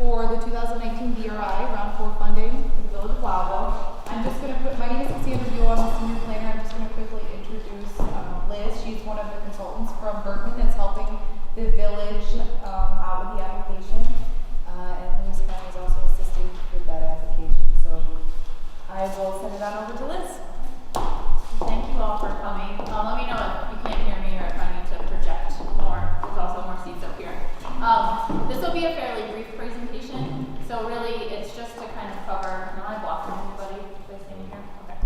for the 2019 DRI Round 4 funding for the Village of Lowville. I'm just going to put, my name is Cassandra Buell, I'm the senior planner. I'm just going to quickly introduce Liz. She's one of the consultants from Bergman that's helping the village out with the application. And Lewis County is also assisting with that application. So I will send it on over to Liz. Thank you all for coming. Let me know if you can't hear me or if I need to project more. There's also more seats up here. This will be a fairly brief presentation. So really, it's just to kind of cover. Am I blocking anybody? Is standing here? Okay.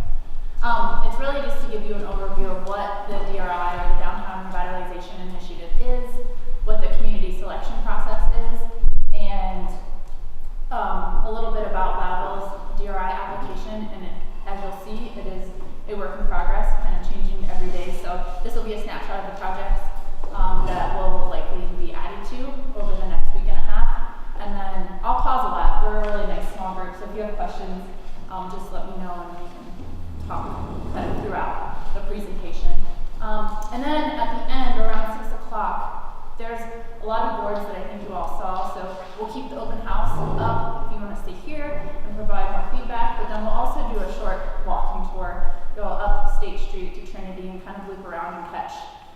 It's really just to give you an overview of what the DRI or the Downtown Revitalization Initiative is, what the community selection process is, and a little bit about Lowville's DRI application. And as you'll see, it is a work in progress, kind of changing every day. So this will be a snapshot of the projects that will likely be added to over the next week and a half. And then I'll pause a lot. We're a really nice small group, so if you have questions, just let me know and we can talk kind of throughout the presentation. And then at the end, around 6 o'clock, there's a lot of boards that I think you all saw, so we'll keep the open house up if you want to stay here and provide more feedback, but then we'll also do a short walking tour, go up State Street to Trinity and kind of loop around and catch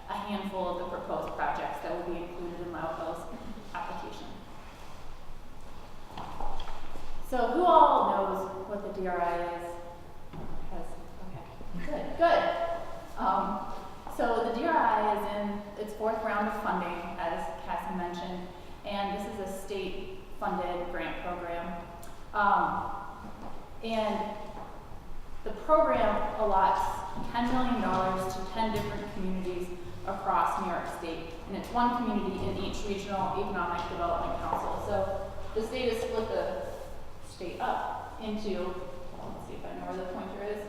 a handful of the proposed projects that will be included in Lowville's application. So who all knows what the DRI is? Okay, good. So the DRI is in its fourth round of funding, as Cassie mentioned, and this is a state-funded grant program. And the program allots $10 million to 10 different communities across New York State, and it's one community in each regional economic development council. So the state has split the state up into, let's see if I know where the pointer is,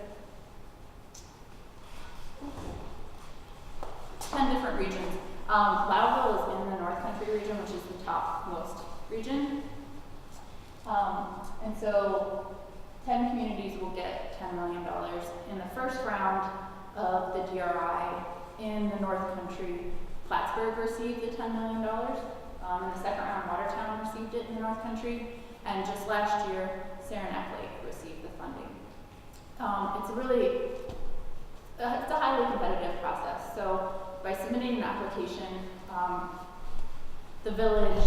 10 different regions. Lowville is in the North Country region, which is the topmost region. And so 10 communities will get $10 million. In the first round of the DRI in the North Country, Plattsburgh received the $10 million. In the second round, Watertown received it in the North Country. And just last year, Saranac Lake received the funding. It's a highly competitive process. So by submitting an application, the village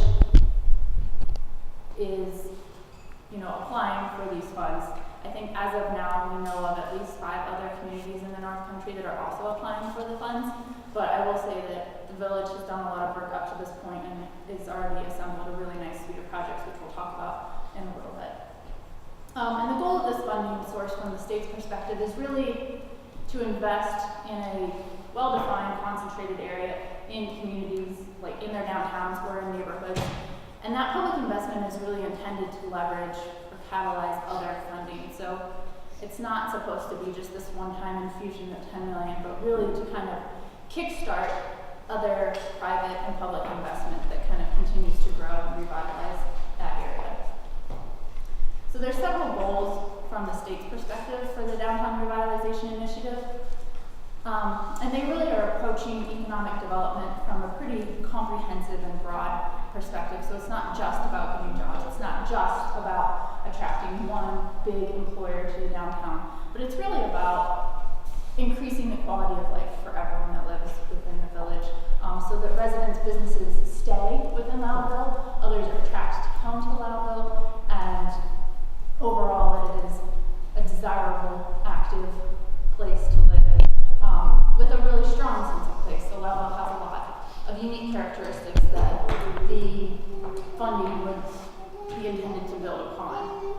is, applying for these funds. I think as of now, we know of at least 5 other communities in the North Country that are also applying for the funds. But I will say that the village has done a lot of work up to this point and is already assembled a really nice suite of projects, which we'll talk about in a little bit. And the goal of this funding source from the state's perspective is really to invest in a well-defined, concentrated area in communities, like in their downtowns or in neighborhoods. And that public investment is really intended to leverage or catalyze other funding. So it's not supposed to be just this one-time infusion of $10 million, but really to kind of kickstart other private and public investment that kind of continues to grow and revitalize that area. So there's several goals from the state's perspective for the Downtown Revitalization Initiative. And they really are approaching economic development from a pretty comprehensive and broad perspective. So it's not just about getting jobs. It's not just about attracting one big employer to the downtown, but it's really about increasing the quality of life for everyone that lives within the village, so that residents, businesses stay within Lowville, others are attracted to come to Lowville, and overall that it is a desirable, active place to live, with a really strong sense of place. So Lowville has a lot of unique characteristics that the funding would be intended to build upon.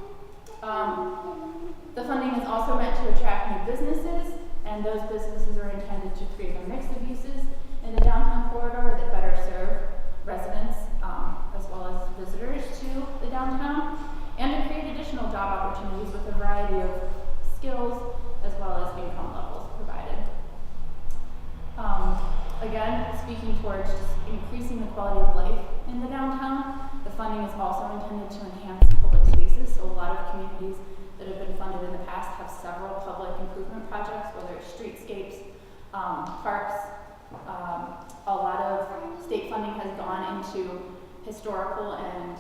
The funding is also meant to attract new businesses, and those businesses are intended to create a mix of uses in the downtown corridor that better serve residents as well as visitors to the downtown, and to create additional job opportunities with a variety of skills as well as income levels provided. Again, speaking towards just increasing the quality of life in the downtown, the funding is also intended to enhance public spaces. So a lot of communities that have been funded in the past have several public improvement projects, whether it's streetscapes, parks. A lot of state funding has gone into historical and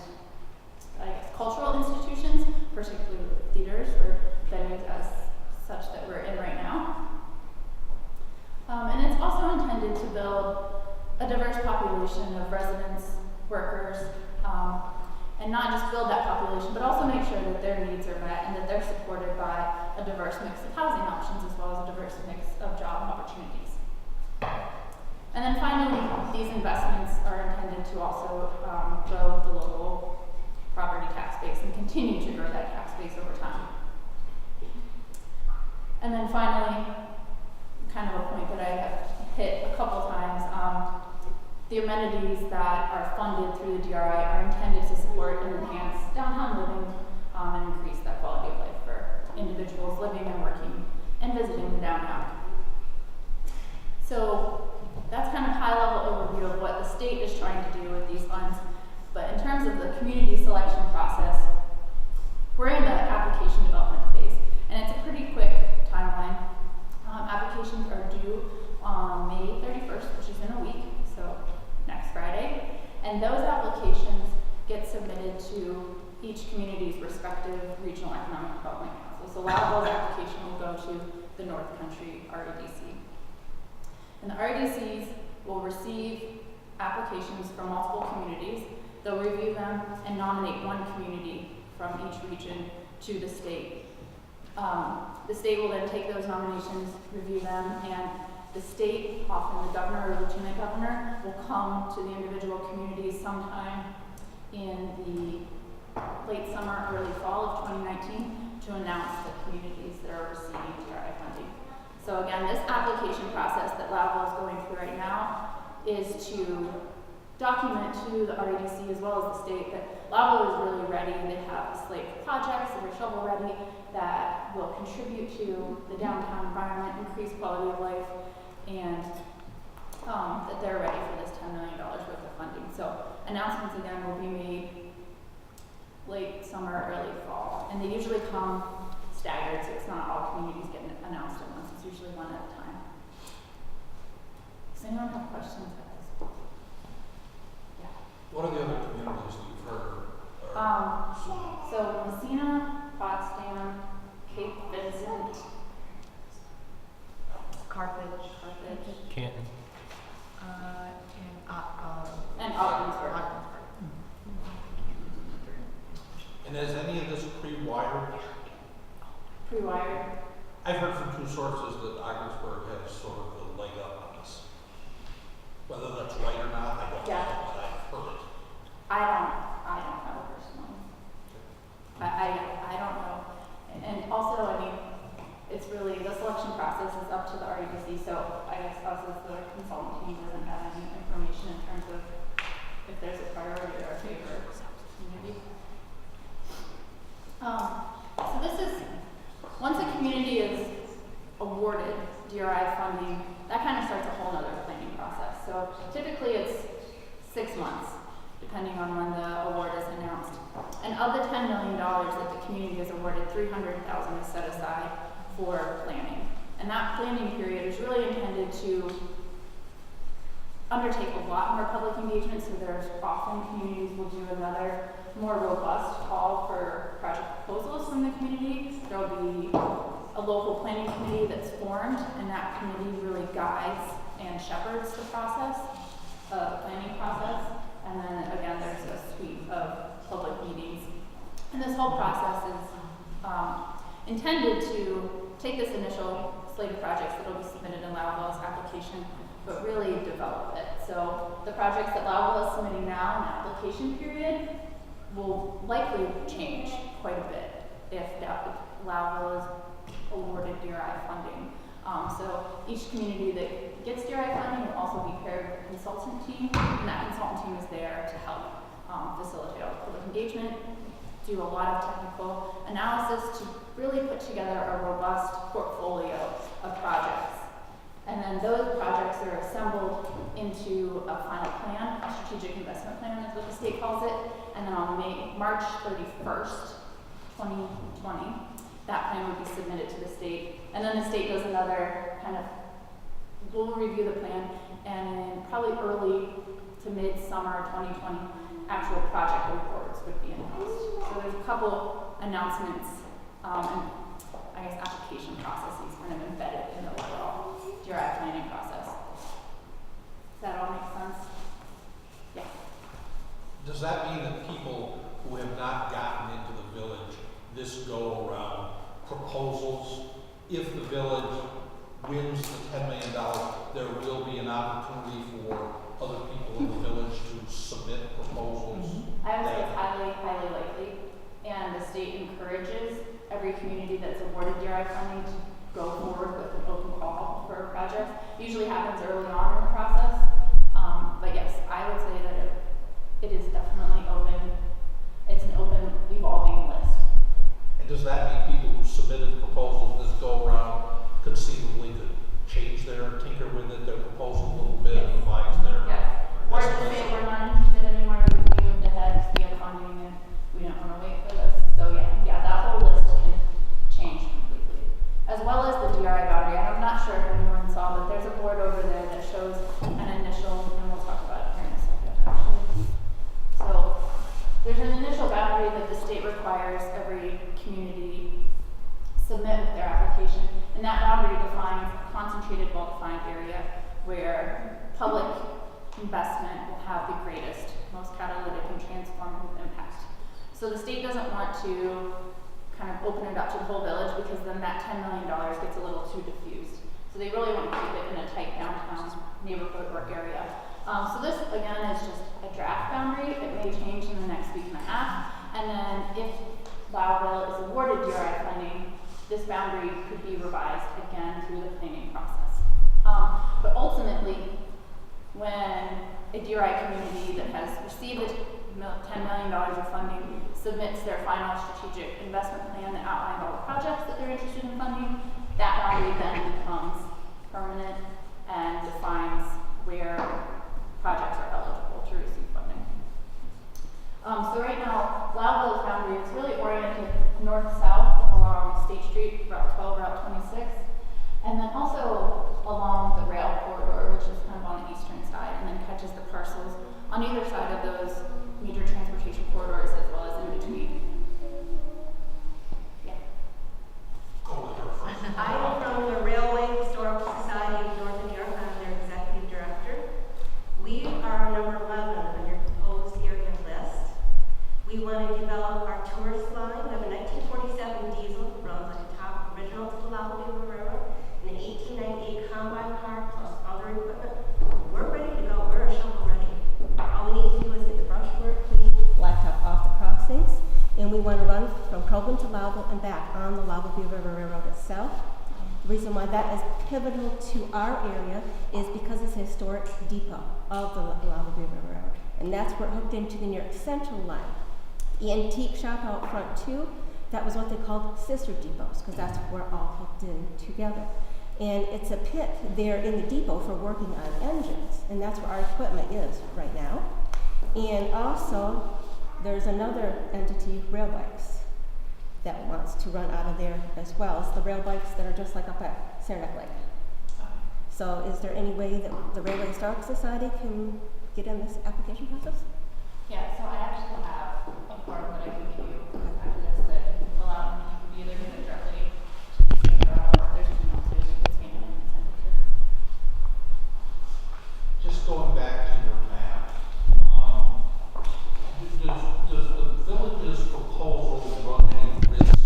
and not just build that population, but also make sure that their needs are met and that they're supported by a diverse mix of housing options as well as a diverse mix of job opportunities. And then finally, these investments are intended to also grow the local property tax base and continue to grow that tax base over time. And then finally, kind of a point that I have hit a couple times, the amenities that are funded through the DRI are intended to support and enhance downtown living and increase that quality of life for individuals living and working and visiting the downtown. So that's kind of high-level overview of what the state is trying to do with these funds. But in terms of the community selection process, we're in the application development phase, and it's a pretty quick timeline. Applications are due on May 31st, which is in a week, so next Friday. And those applications get submitted to each community's respective regional economic development council. So Lowville's application will go to the North Country REDC. And the REDCs will receive applications from multiple communities. They'll review them and nominate one community from each region to the state. The state will then take those nominations, review them, and the state, often the governor or lieutenant governor, will come to the individual communities sometime in the late summer, early fall of 2019 to announce the communities that are receiving DRI funding. So again, this application process that Lowville is going through right now is to document to the REDC as well as the state that Lowville is really ready. They have a slate of projects that are shovel ready that will contribute to the downtown environment, increase quality of life, and that they're ready for this $10 million worth of funding. So announcements again will be made late summer, early fall, and they usually come staggered, so it's not all communities getting announced at once. It's usually one at a time. Does anyone have questions at this point? Yeah. What are the other communities that you've heard? So Messina, Potsdam, Cape Vincent, Carthage. Canton. And Ogdensburg. And is any of this pre-wired? Pre-wired. I've heard from two sources that Ogdensburg has sort of a leg up on this. Whether that's right or not, I don't Yeah. know, but I've heard it. I don't know personally. I don't know. And also, I mean, it's really, the selection process is up to the REDC, so I guess us as the consultant team doesn't have any information in terms of if there's a priority or a favor community. So this is, once a community is awarded DRI funding, that kind of starts a whole other planning process. So typically it's 6 months, depending on when the award is announced. And of the $10 million that the community is awarded, $300,000 is set aside for planning. And that planning period is really intended to undertake a lot more public engagement, so there's often communities will do another more robust call for project proposals from the community. There will be a local planning committee that's formed, and that committee really guides and shepherds the process, the planning process. And then again, there's a suite of public meetings. And this whole process is intended to take this initial slate of projects that will be submitted in Lowville's application, but really develop it. So the projects that Lowville is submitting now in the application period will likely change quite a bit if Lowville is awarded DRI funding. So each community that gets DRI funding will also be paired with a consultant team, and that consultant team is there to help facilitate all the public engagement, do a lot of technical analysis to really put together a robust portfolio of projects. And then those projects are assembled into a final plan, a strategic investment plan is what the state calls it. And then on March 31st, 2020, that plan would be submitted to the state. And then the state does another kind of, we'll review the plan, and then probably early to mid-summer 2020, actual project awards would be announced. So there's a couple announcements and I guess application processes kind of embedded in the overall DRI planning process. Does that all make sense? Yeah. Does that mean that people who not gotten into the village this go around proposals. If the village wins the $10 million, there will be an opportunity for other people in the village to submit proposals. I would say it's highly, highly likely, and the state encourages every community that's awarded DRI funding to go forward with an open call for projects. Usually happens early on in the process, but yes, I would say that it is definitely open. It's an open, evolving list. And does that mean people who submitted proposals this go around conceivably could change tinker with it, their proposal a little bit, revise their? Yes. Or just say we're not interested anymore because we moved ahead, we have funding and we don't want to wait for this. So yeah, that whole list can change completely. As well as the DRI boundary. I'm not sure if anyone saw, but there's a board over there that shows an initial, and we'll talk about it here in a second actually. So there's an initial boundary that the state requires every community submit with their application, and that boundary defines a concentrated, well-defined area where public investment will have the greatest, most catalytic and transformative impact. So the state doesn't want to kind of open it up to the whole village because then that $10 million gets a little too diffused. So they really want to keep it in a tight downtown neighborhood or area. So this, again, is just a draft boundary. It may change in the next week and a half. And then if Lowville is awarded DRI funding, this boundary could be revised again through the planning process. But ultimately, when a DRI community that has received $10 million of funding submits their final strategic investment plan that outlines all the projects that they're interested in funding, that boundary then becomes permanent and defines where projects are eligible to receive funding. So right now, Lowville's boundary is really oriented north-south along State Street, Route 12, Route 26, and then also along the rail corridor, which is kind of on the eastern side, and then catches the parcels on either side of those major transportation corridors as well as in between. Yeah. Go with her first. I am from the Railway Historical Society of Northern New York. I'm their executive director. We are number 11 on your proposed area list. We want to develop our tourist line. We have a 1947 diesel that runs like a top original to the Lowville Railroad, and an 1898 combine car plus other equipment. We're ready to go. We're shovel ready. All we need to do is get the brushwork clean, blacktop off the crossings, and we want to run from Coburn to Lowville and back on the Lowville River Railroad itself. The reason why that is pivotal to our area is because it's a historic depot of the Lowville River Railroad, and that's where it hooked into the New York Central line. The antique shop out front too, that was what they called sister depots, because that's where all hooked in together. And it's a pit there in the depot for working on engines, and that's where our equipment is right now. And also, there's another entity, rail bikes, that wants to run out of there as well. It's the rail bikes that are just like up at Saranac Lake. So is there any way that the Railway Historical Society can get in this application process? Yeah, so I actually have a form that I can give you after this that you can fill out, and you can either give it directly to Cassandra or if there's anything else that you can scan it and send it to. Just going back to your map, does the village's proposal run any risk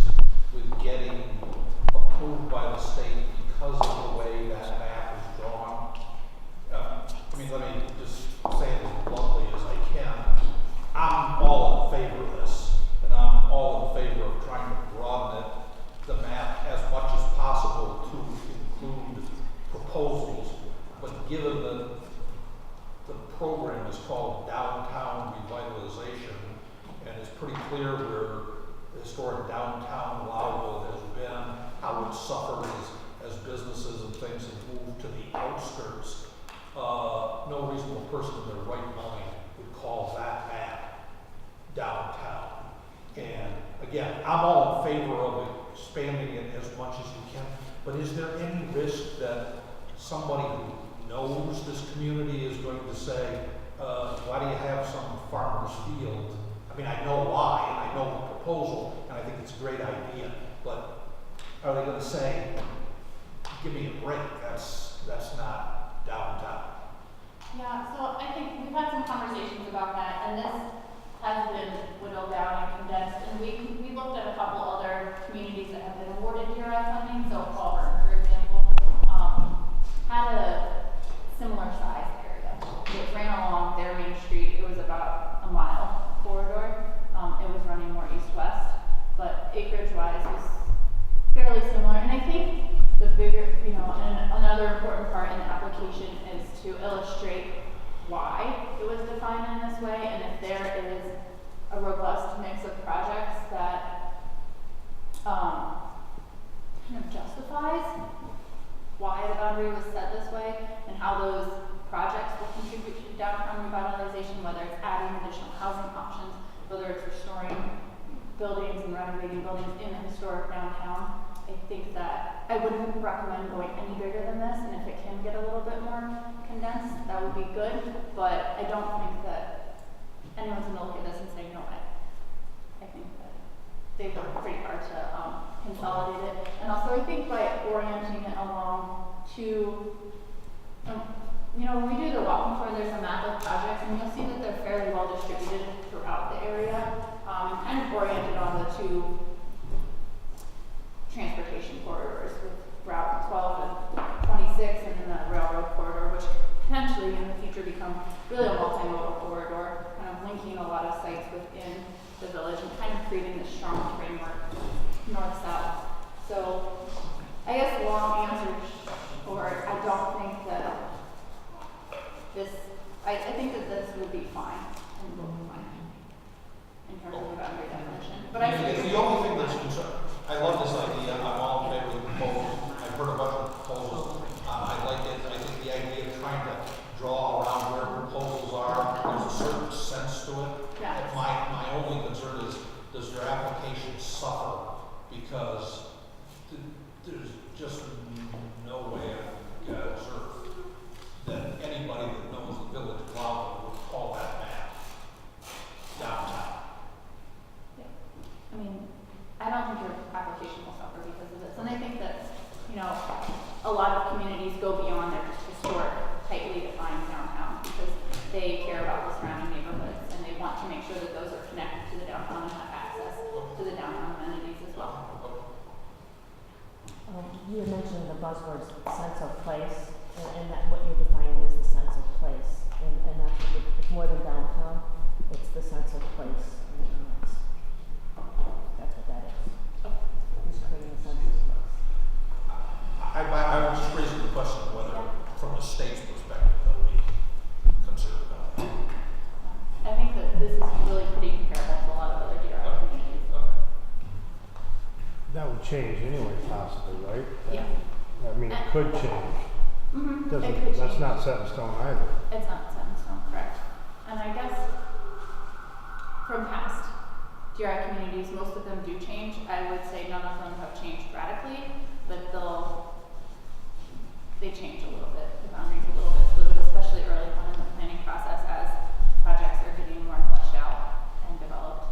with getting approved by the state because of the way that map is drawn? Let me just say it as bluntly as I can. I'm all in favor of this, and I'm all in favor of trying to broaden the map as much as possible to include proposals. But given that the program is called Downtown Revitalization, and it's pretty clear where the historic downtown Lowville has been, how it suffered as businesses and things have moved to the outskirts. No reasonable person in their right mind would call that map downtown. And again, I'm all in favor of expanding it as much as we can, but is there any risk that somebody who knows this community is going to say, why do you have some farmer's field? I know why, and I know the proposal, and I think it's a great idea, but are they going to say, give me a break, that's not downtown? Yeah, so I think we've had some conversations about that, and this has been whittled down and condensed we looked at a couple other communities that have been awarded DRI funding. So Auburn, for example, had a similar size area. It ran along their main street. It was about a mile corridor. It was running more east-west, but acreage-wise was fairly similar. And I think the bigger, and another important part in the application is to illustrate why it was defined in this way, and if there is a robust mix of projects that kind of justifies why the boundary was set this way, and how those projects will contribute to downtown revitalization, whether it's adding additional housing options, whether it's restoring buildings and renovating buildings in the historic downtown. I think that I wouldn't recommend going any bigger than this, and if it can get a little bit more condensed, that would be good, but I don't think that anyone's going to look at this and say, no, I think that they've worked pretty hard to consolidate it. And also I think by orienting it along to, when we do the walking tour, there's a map of projects, and you'll see that they're fairly well distributed throughout the area, kind of oriented on the two transportation corridors with Route 12 and 26, and then the railroad corridor, which potentially in the future become really a multimodal corridor, kind of linking a lot of sites within the village and kind of creating this strong framework north-south. So I guess long answer for it, I don't think that this, I think that this would be fine and will be fine in terms of the boundary definition. But I It's the only thing that's concerned. I love this idea. I'm all in favor of the proposal. I've heard a bunch of proposals. I like it. I think the idea of trying to draw around where proposals are, there's a certain sense to it. Yeah. My only concern is, does your application suffer because there's just no way on God's earth that anybody that knows the village of Lowville would call that map downtown. Yeah. I mean, I don't think your application will suffer because of this. And I think that, a lot of communities go beyond their historic, tightly defined downtown because they care about the surrounding neighborhoods and they want to make sure that those are connected to the downtown and have access to the downtown amenities as well. You had mentioned the buzzwords sense of place, and that what you're defining is the sense of place. And that's it's more than downtown, it's the sense of place. That's what that is. Who's creating a sense of place? I was just raising the question of whether, from the state's perspective, they'll be concerned about that. I think that this is really pretty comparable to a lot of other DRI communities. Okay. That would change anyway, possibly, right? Yeah. I mean, it could change. Mm-hmm. That's not set in stone either. It's not set in stone, correct. And I guess from past DRI communities, most of them do change. I would say none of them have changed radically, but they change a little bit. The boundaries a little bit fluid, especially early on in the planning process as projects are getting more fleshed out and developed.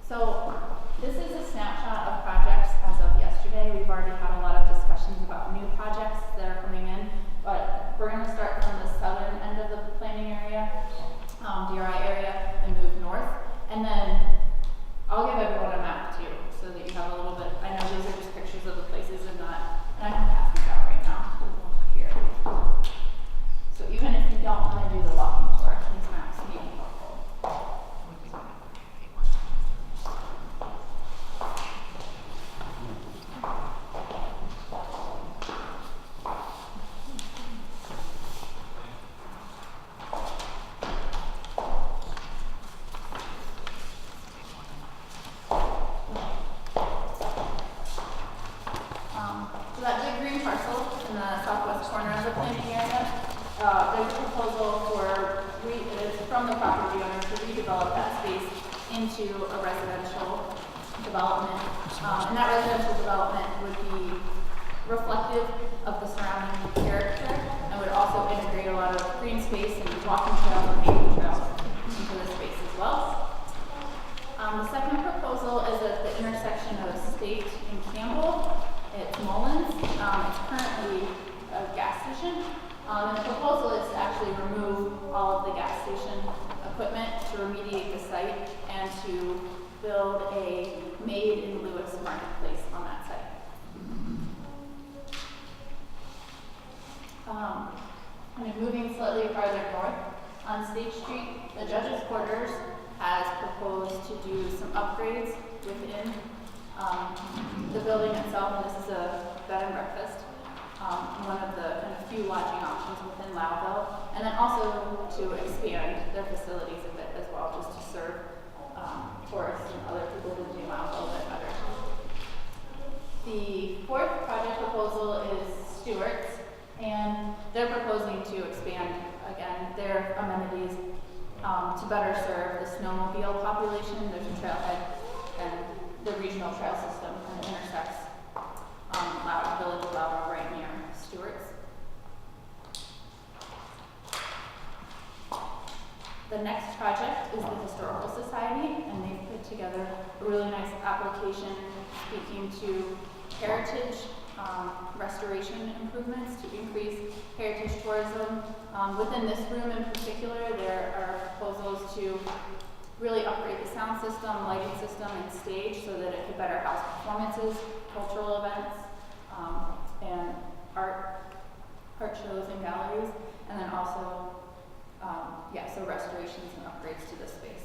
So this is a snapshot of projects as of yesterday. We've already had a lot of discussions about new projects that are coming in, but we're going to start from the southern end of the planning area, DRI area, and move north. And then I'll give everyone a map too, so that you have a little bit. I know these are just pictures of the places and I can pass these out right now here. So even if you don't want to do the walking tour, these maps may be helpful. So that big green parcel in the southwest corner of the planning area, there's a proposal for, it's from the property owner to redevelop that space into a residential development. And that residential development would be reflective of the surrounding character and would also integrate a lot of green space and walking trails and hiking trails into the space as well. The second proposal is at the intersection of State and Campbell. It's Mullins. It's currently a gas station. And the proposal is to actually remove all of the gas station equipment to remediate the site and to build a Made in Lewis marketplace on that site. And moving slightly farther north, on State Street, the Judge's Quarters has proposed to do some upgrades within the building itself, and this is a bed and breakfast, one of the kind of few lodging options within Lowville, and then also to expand their facilities a bit as well, just to serve tourists and other people visiting Lowville a bit better. The fourth project proposal is Stewart's, and they're proposing to expand, again, their amenities to better serve the snowmobile population. There's a trailhead, and the regional trail system kind of intersects Village of Lowville right near Stewart's. The next project is the Historical Society, and they've put together a really nice application speaking to heritage restoration improvements to increase heritage tourism. Within this room in particular, there are proposals to really upgrade the sound system, lighting system, and stage so that it could better house performances, cultural events, and art shows and galleries, and then also, so restorations and upgrades to this space.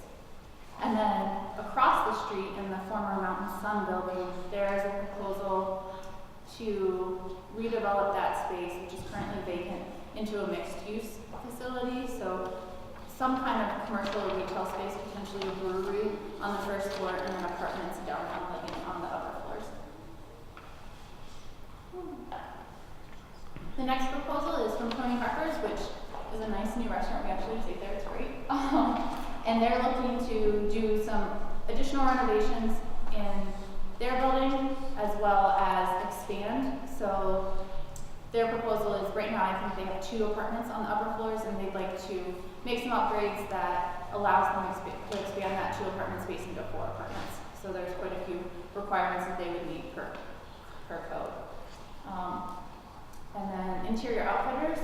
And then across the street in the former Mountain Sun building, there is a proposal to redevelop that space, which is currently vacant, into a mixed-use facility. So some kind of commercial or retail space, potentially a brewery on the first floor, and then apartments downtown living on the upper floors. The next proposal is from Tony Harper's, which is a nice new restaurant. We actually just ate there, it's great. And they're looking to do some additional renovations in their building as well as expand. So their proposal is, right now I think they have 2 apartments on the upper floors, and they'd like to make some upgrades that allows them to expand that 2 apartment space into 4 apartments. So there's quite a few requirements that they would need per code. And then Interior Outfitters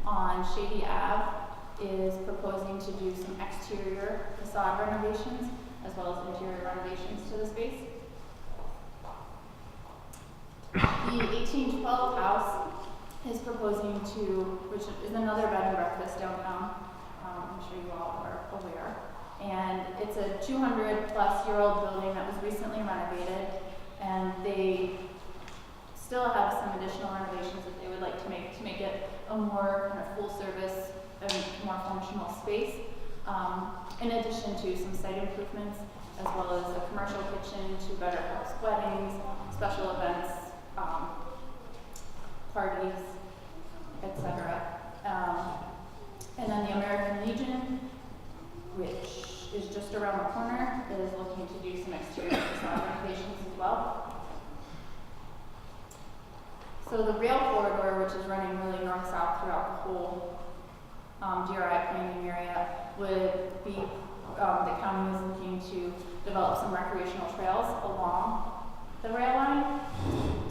on Shady Ave is proposing to do some exterior facade renovations as well as interior renovations to the space. The 1812 house is proposing to, which is another bed and breakfast downtown. I'm sure you all are aware. And it's a 200-plus-year-old building that was recently renovated, and they still have some additional renovations that they would like to make it a more kind of full-service and more functional space. In addition to some site improvements, as well as a commercial kitchen to better house weddings, special events, parties, etc. And then the American Legion, which is just around the corner, is looking to do some exterior facade renovations as well. So the rail corridor, which is running really north-south throughout the whole DRI planning area, would be, the county is looking to develop some recreational trails along the rail line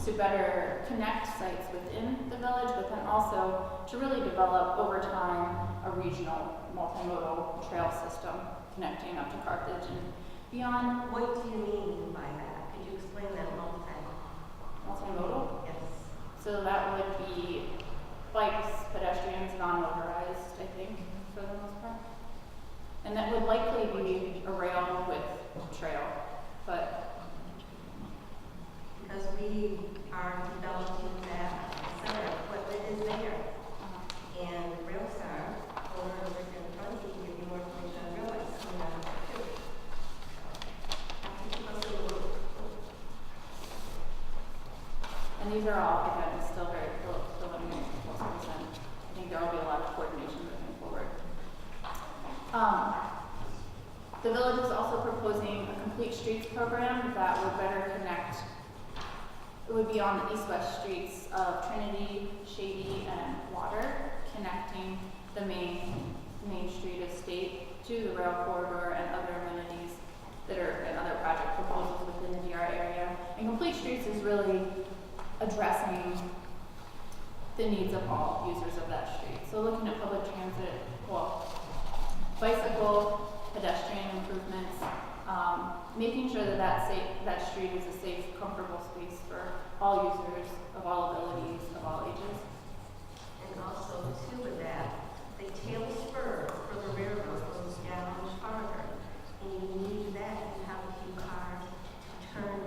to better connect sites within the village, but then also to really develop over time a regional multimodal trail system connecting up to Carthage and beyond. What do you mean by that? Could you explain that Multimodal? Yes. So that would be bikes, pedestrians, non-motorized, I think, for the most part. And that would likely be a rail with trail, but because we are developing that center, equipment is there. And Railstar, over in front, can give you more information on rail lines coming out of there too. and these are all, again, still very preliminary proposals, and I think there will be a lot of coordination moving forward. The village is also proposing a complete streets program that would better connect. It would be on the east-west streets of Trinity, Shady, and Water, connecting the main street of State to the rail corridor and other amenities that are in other project proposals within the DRI area. And complete streets is really addressing the needs of all users of that street. So looking at public transit, well, bicycle, pedestrian improvements, making sure that that street is a safe, comfortable space for all users of all abilities, of all ages. And also, too, with that, the tail spur for the railroad goes down much farther. And you need that, you have a few cars to turn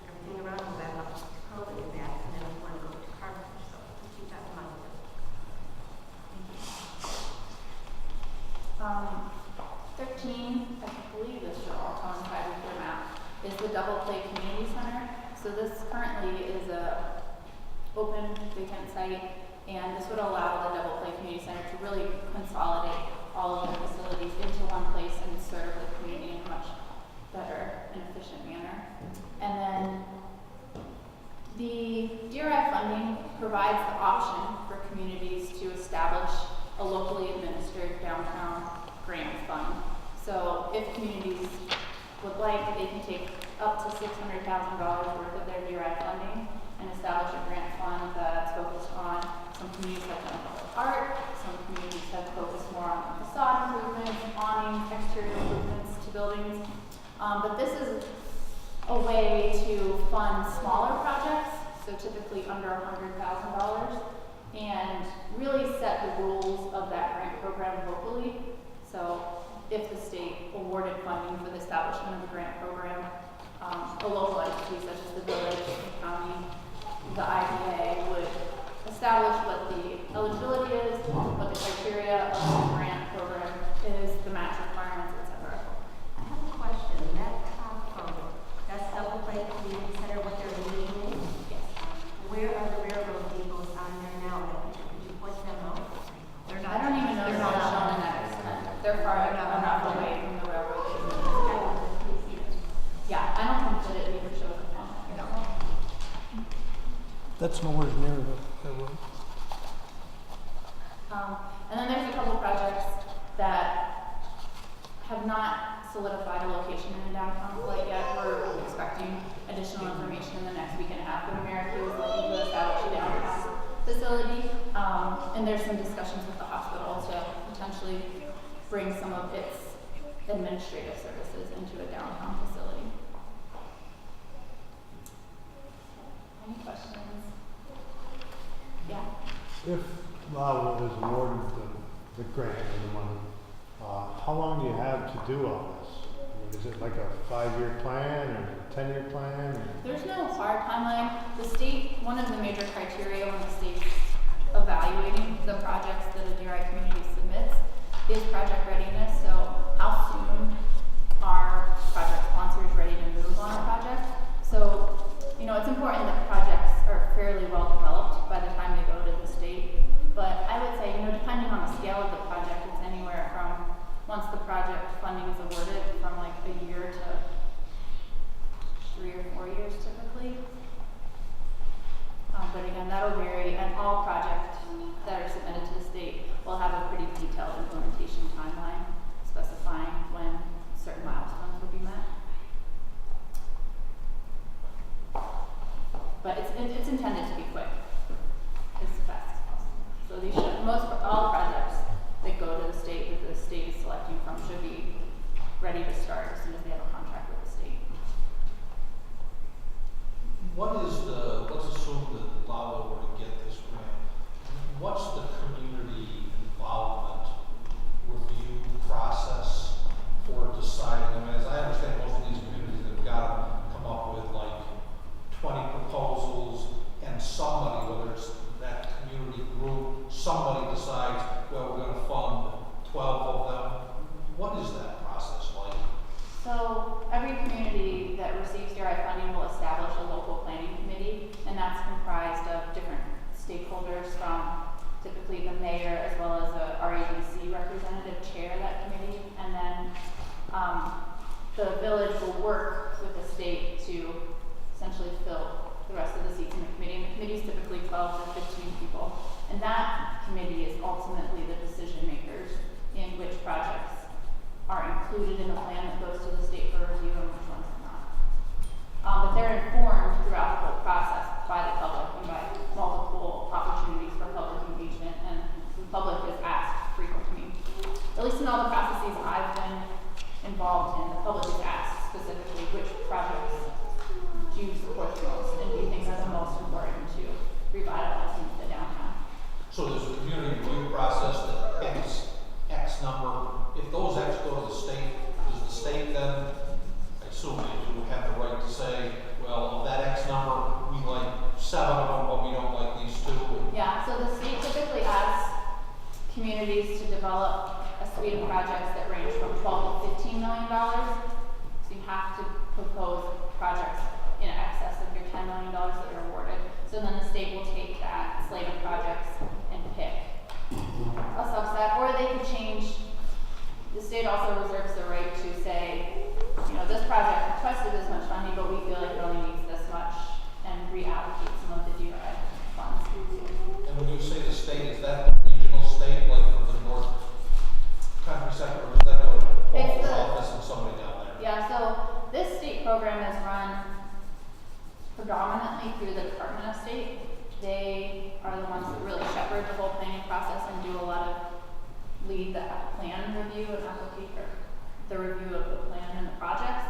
everything around and back up to Cohen and back, and then one go to Carter. So keep that in mind. 13, I believe this should all coincide with your map, is the Double Play Community Center. So this currently is a open vacant site, and this would allow the Double Play Community Center to really consolidate all of the facilities into one place and serve the community in a much better and efficient manner. And then the DRI funding provides the option for communities to establish a locally administered downtown grant fund. So if communities would like, they can take up to $600,000 worth of their DRI funding and establish a grant fund that's focused on, some communities have done public art, some communities have focused more on facade improvements, awnings, exterior improvements to buildings. But this is a way to fund smaller projects, so typically under $100,000, and really set the rules of that grant program locally. So if the state awarded funding for the establishment of a grant program, a local entity such as the village, the county, the IDA would establish what the eligibility is, what the criteria of the grant program is, the match requirements, etc. I have a question. That top phone, that's Double Play Community Center, what they're leading? Yes. Where are the railroad depots on there now? Could you point them out? They're I don't even know if they're shown in that extent. They're far enough away from the railroad. Yeah, I don't think that it even shows up on there. That's nowhere near the road. And then there's a couple projects that have not solidified a location in the downtown quite yet. We're expecting additional information in the next week and a half. But America is looking to establish a downtown facility. And there's some discussions with the hospital to potentially bring some of its administrative services into a downtown facility. Any questions? Yeah. If Lowville is awarded the grant or the money, how long do you have to do all this? I mean, is it like a 5-year plan or a 10-year plan? Or? There's no hard timeline. The state, one of the major criteria when the state's evaluating the projects that a DRI community submits is project readiness. So how soon are project sponsors ready to move on a project? So, it's important that projects are fairly well developed by the time they go to the state. But I would say, depending on the scale of the project, it's anywhere from, once the project funding is awarded, from like a year to 3 or 4 years typically. But again, that'll vary, and all projects that are submitted to the state will have a pretty detailed implementation timeline specifying when certain milestones will be met. But it's intended to be quick, as fast as possible. So these should, all projects that go to the state that the state is selecting from should be ready to start as soon as they have a contract with the state. Let's assume that Lowville were to get this grant. What's the community involvement review process for deciding? I mean, as I understand, most of these communities have got to come up with like 20 proposals, and somebody, whether it's that community group, somebody decides, well, we're going to fund 12 of them. What is that process like? So every community that receives DRI funding will establish a local planning committee, and that's comprised of different stakeholders from typically the mayor as well as a RADC representative chair that committee, and then the village will work with the state to essentially fill the rest of the seats in the committee. And the committee is typically 12 to 15 people, and that committee is ultimately the decision makers in which projects are included in the plan that goes to the state for review and which ones are not. But they're informed throughout the whole process by the public and by multiple opportunities for public engagement, and the public is asked frequently, at least in all the processes involved in. The public is asked specifically which projects do you support the most and do you think are the most important to revitalizing the downtown. So there's a community review process that picks X number. If those X go to the state, does the state then, I assume they do have the right to say, well, of that X number, we like 7 of them, but we don't like these 2? Yeah, so the state typically asks communities to develop a suite of projects that range from $12 to $15 million. So you have to propose projects in excess of your $10 million that are awarded. So then the state will take that slate of projects and pick a subset, or they could change. The state also reserves the right to say, you know, this project requested this much funding, but we feel like it only needs this much, and reallocate some of the DRI funds. And when you say the state, is that the regional state, like for the North Country sector, or does that go to It's the the- office and somebody down there? Yeah, so this state program is run predominantly through the Department of State. They are the ones that really shepherd the whole planning process and do a lot of lead the plan review and application, the review of the plan and the projects.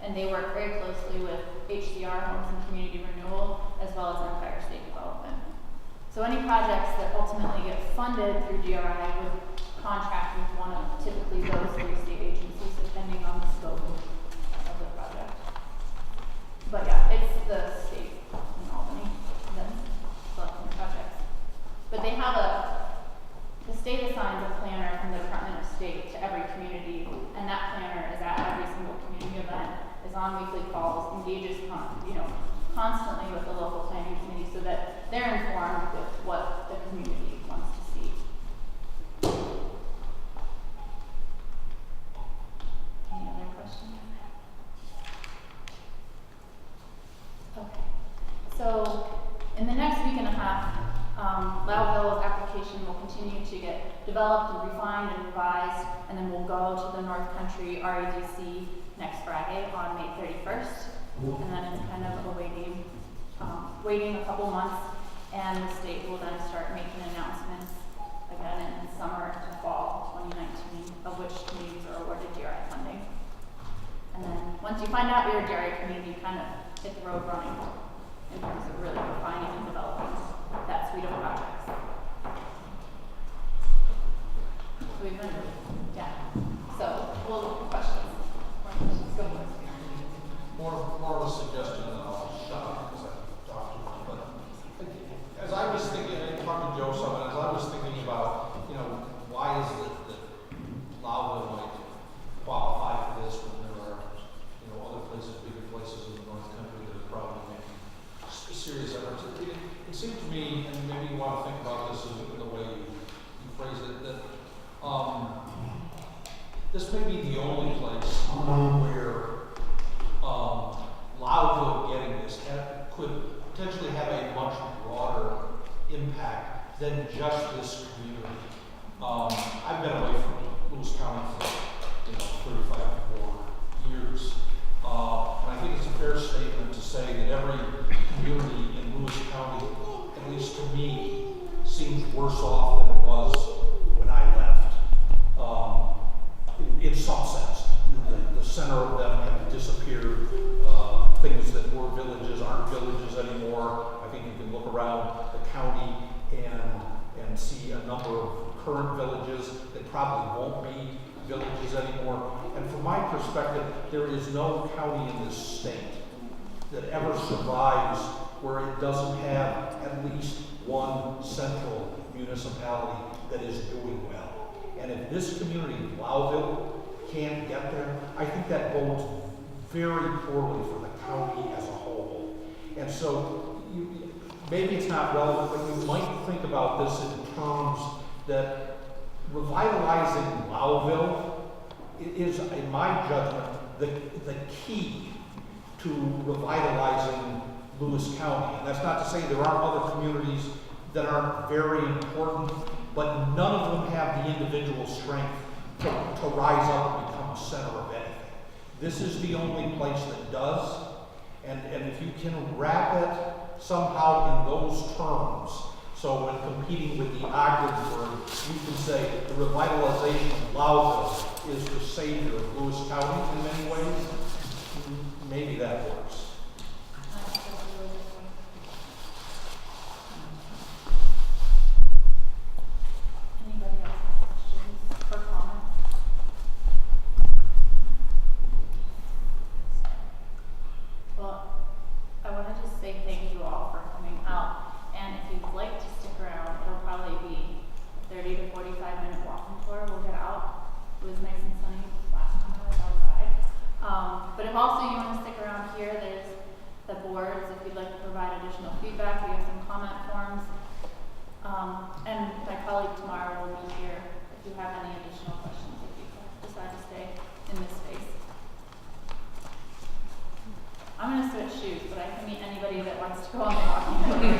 And they work very closely with HCR, Homes and Community Renewal, as well as Empire State Development. So any projects that ultimately get funded through DRI would contract with one of typically those 3 state agencies, depending on the scope of the project. But yeah, it's the state in Albany that's selecting projects. But they have the state assigns a planner from the Department of State to every community, and that planner is at every single community event, is on weekly calls, engages constantly with the local planning committee so that they're informed with what the community wants to see. Any other questions? Okay, so in the next week and a half, Lowville's application will continue to get developed and refined and revised, and then we'll go to the North Country RADC next Friday on May 31st, and then it's kind of waiting a couple months, and the state will then start making announcements again in summer to fall 2019 of which communities are awarded DRI funding. And then once you find out you're a DRI community, you kind of hit the road running in terms of really refining and developing that suite of projects. So we've been, yeah. So, well, questions? More questions? Go for it. More of a suggestion than I'll shut up because I've talked too much. But as I was thinking, I talked to Joe some, and as I was thinking about, why is it that Lowville might qualify for this when there are, other places, bigger places in the North Country that are probably making serious efforts. It seemed to me, and maybe you want to think about this in the way you phrased it, that this may be the only place where Lowville getting this could potentially have a much broader impact than just this community. I've been away from Lewis County for 35 or more years. And I think it's a fair statement to say that every community in Lewis County, at least to me, seems worse off than it was when I left. In some sense, the center of them have disappeared. Things that were villages aren't villages anymore. I think you can look around the county and see a number of current villages that probably won't be villages anymore. And from my perspective, there is no county in this state that ever survives where it doesn't have at least one central municipality that is doing well. And if this community, Lowville, can't get there, I think that bodes very poorly for the county as a whole. And so maybe it's not relevant, but you might think about this in terms that revitalizing Lowville is, in my judgment, the key to revitalizing Lewis County. And that's not to say there aren't other communities that aren't very important, but none of them have the individual strength to rise up and become a center of anything. This is the only place that does, and if you can wrap it somehow in those terms, So when competing with the Ogdensburg, you can say the revitalization of Lowville is the savior of Lewis County in many ways. Maybe that works. Anybody else have questions or comments? Well, I want to just say thank you all for coming out. And if you'd like to stick around, it'll probably be a 30 to 45-minute walking tour. We'll get out. It was nice and sunny last time I was outside. But if also you want to stick around here, there's the boards. If you'd like to provide additional feedback, we have some comment forms. And my colleague tomorrow will be here if you have any additional questions, if you decide to stay in this space. I'm going to switch shoes, but I can meet anybody that wants to go on the walking tour.